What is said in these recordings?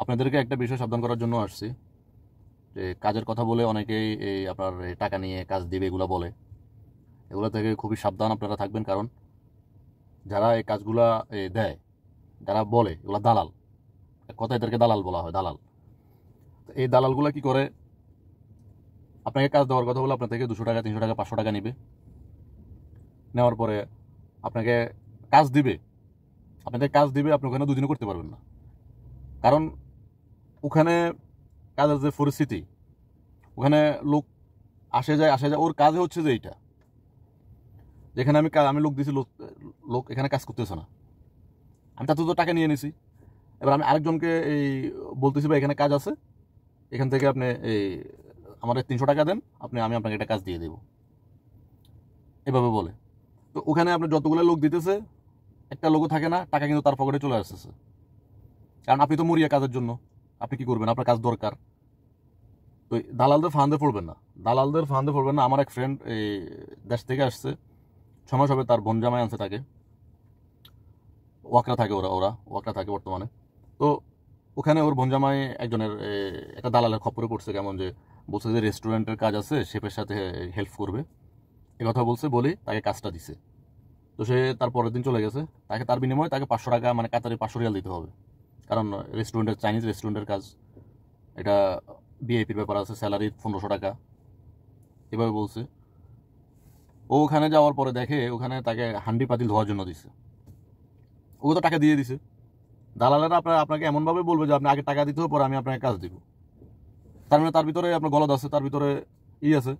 আপনাদেরকে একটা বিষয় সাবধান করার জন্য আসছি যে কাজের কথা বলে অনেকেই আপনার টাকা নিয়ে কাজ দিবে এগুলো বলে। এগুলো থেকে খুবই সাবধান আপনারা থাকবেন, কারণ যারা এই কাজগুলা দেয়, যারা বলে, এগুলো দালাল। এক কথা এদেরকে দালাল বলা হয়, দালাল। এই দালালগুলো কি করে, আপনাকে কাজ দেওয়ার কথা বলে আপনার থেকে 200 টাকা, 300 টাকা, 500 টাকা নিবে। নেওয়ার পরে আপনাকে কাজ দিবে, আপনি ওখানে দুদিনও করতে পারবেন না। কারণ ওখানে কাজের যে পরিস্থিতি, ওখানে লোক আসে যায়, ওর কাজে হচ্ছে যে এইটা, যেখানে আমি লোক দিয়েছি, লোক এখানে কাজ করতেছে না, আমি তাতে তো টাকা নিয়ে নিছি। এবার আমি আরেকজনকে বলতেছি ভাই এখানে কাজ আছে, এখান থেকে আপনি আমার 300 টাকা দেন, আমি আপনাকে একটা কাজ দিয়ে দেবো, এভাবে বলে। তো ওখানে আপনি যতগুলো লোক দিতেছে, একটা লোকও থাকে না, টাকা কিন্তু তার পকেটে চলে আসতেছে। কারণ আপনি তো মরিয়া কাজের জন্য, আপনি কি করবেন, আপনার কাজ দরকার। তো দালালদের ফান্দে পড়বেন না। আমার এক ফ্রেন্ড দেশ থেকে আসছে, 6 মাস হবে, তার বোন জামাই আনছে তাকে। ওয়াকরা থাকে, ওয়াকরা থাকে বর্তমানে। তো ওখানে ওর বোন জামাই একজনের একটা দালালের খপ্পরে পড়ছে, কেমন যে বলছে যে রেস্টুরেন্টের কাজ আছে, শেফের সাথে হেল্প করবে, এ কথা বলছে, বলেই তাকে কাজটা দিছে। তো সে তার পরের দিন চলে গেছে। তার বিনিময়ে তাকে 500 টাকা, মানে কাতারে 500 রিয়াল দিতে হবে। কারণ চাইনিজ রেস্টুরেন্টের কাজ, এটা ভিআইপির ব্যাপার আছে, স্যালারি 1500 টাকা, এভাবে বলছে। ও ওখানে যাওয়ার পরে দেখে ওখানে তাকে হান্ডি পাতিল ধোয়ার জন্য দিছে। ও তো টাকা দিয়ে দিছে। দালালেরা আপনাকে এমনভাবে বলবে যে আপনি আগে টাকা দিতে হবে, পরে আমি আপনাকে কাজ দিব। তার মানে তার ভিতরে আপনার গলদ আছে, তার ভিতরে আছে।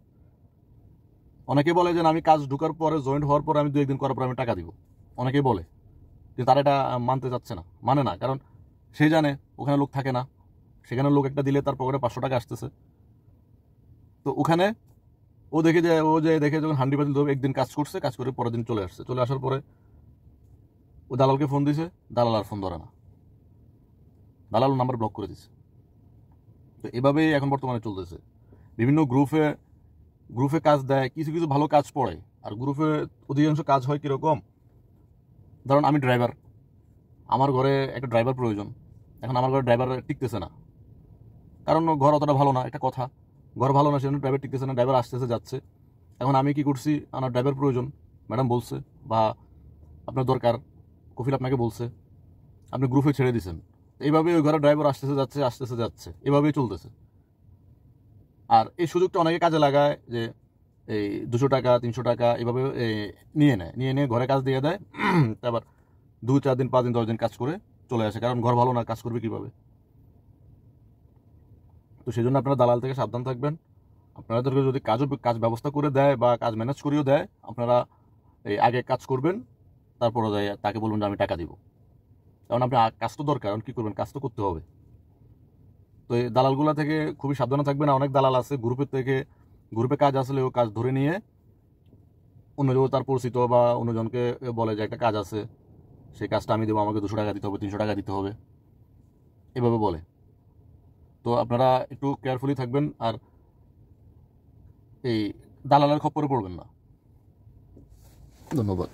অনেকে বলে যে আমি কাজ ঢুকার পরে, জয়েন্ট হওয়ার পরে, আমি 2-1 দিন করার পর আমি টাকা দিব, অনেকেই বলে। কিন্তু তারা এটা মানতে চাচ্ছে না, মানে না। কারণ সে জানে ওখানে লোক থাকে না, সেখানে লোক একটা দিলে তার পকেটে 500 টাকা আসতেছে। তো ওখানে ও দেখে যখন হান্ডি পাতিল ধরবে, একদিন কাজ করছে, কাজ করে পরের দিন চলে আসছে। চলে আসার পরে ও দালালকে ফোন দিছে, দালাল আর ফোন ধরে না, দালাল নাম্বার ব্লক করে দিছে। তো এভাবেই এখন বর্তমানে চলতেছে। বিভিন্ন গ্রুপে কাজ দেয়, কিছু কিছু ভালো কাজ পড়ে। আর গ্রুপে অধিকাংশ কাজ হয় কিরকম, ধরুন আমি ড্রাইভার, আমার ঘরে একটা ড্রাইভার প্রয়োজন। এখন আমার ঘরে ড্রাইভার টিকতেছে না, কারণ ঘর অতটা ভালো না, একটা কথা, ঘর ভালো না, সেজন্য ড্রাইভার টিকতেছে না, ড্রাইভার আসতেছে যাচ্ছে। এখন আমি কি করছি, আমার ড্রাইভার প্রয়োজন, ম্যাডাম বলছে, বা আপনার দরকার, কফিল আপনাকে বলছে, আপনি গ্রুপে ছেড়ে দিয়েছেন। এইভাবে ওই ঘরে ড্রাইভার আসতেছে যাচ্ছে, এভাবেই চলতেছে। আর এই সুযোগটা অনেকে কাজে লাগায়, যে এই 200 টাকা, 300 টাকা এভাবে নিয়ে ঘরে কাজ দিয়ে দেয়। আবার 2-4 দিন, 5 দিন, 10 দিন কাজ করে চলে আসে, কারণ ঘর ভালো না, কাজ করবে কিভাবে। তো সেই জন্য আপনারা দালাল থেকে সাবধান থাকবেন। আপনাদেরকে যদি কাজ ব্যবস্থা করে দেয় বা কাজ ম্যানেজ করেও দেয়, আপনারা আগে কাজ করবেন, তারপরে তাকে বলবেন যে আমি টাকা দিব। কারণ আপনি কাজ তো দরকার, কারণ কী করবেন, কাজ তো করতে হবে। তো এই দালালগুলা থেকে খুবই সাবধানে থাকবেন। অনেক দালাল আছে গ্রুপে কাজ আসলে ও কাজ ধরে নিয়ে অন্যজন, তার পরিচিত বা অন্যজনকে বলে যে একটা কাজ আছে, সেই কাজটা আমি দেবো, আমাকে 200 টাকা দিতে হবে, 300 টাকা দিতে হবে, এভাবে বলে। তো আপনারা একটু কেয়ারফুলি থাকবেন, আর এই দালালের খপ্পরে পড়বেন না। ধন্যবাদ।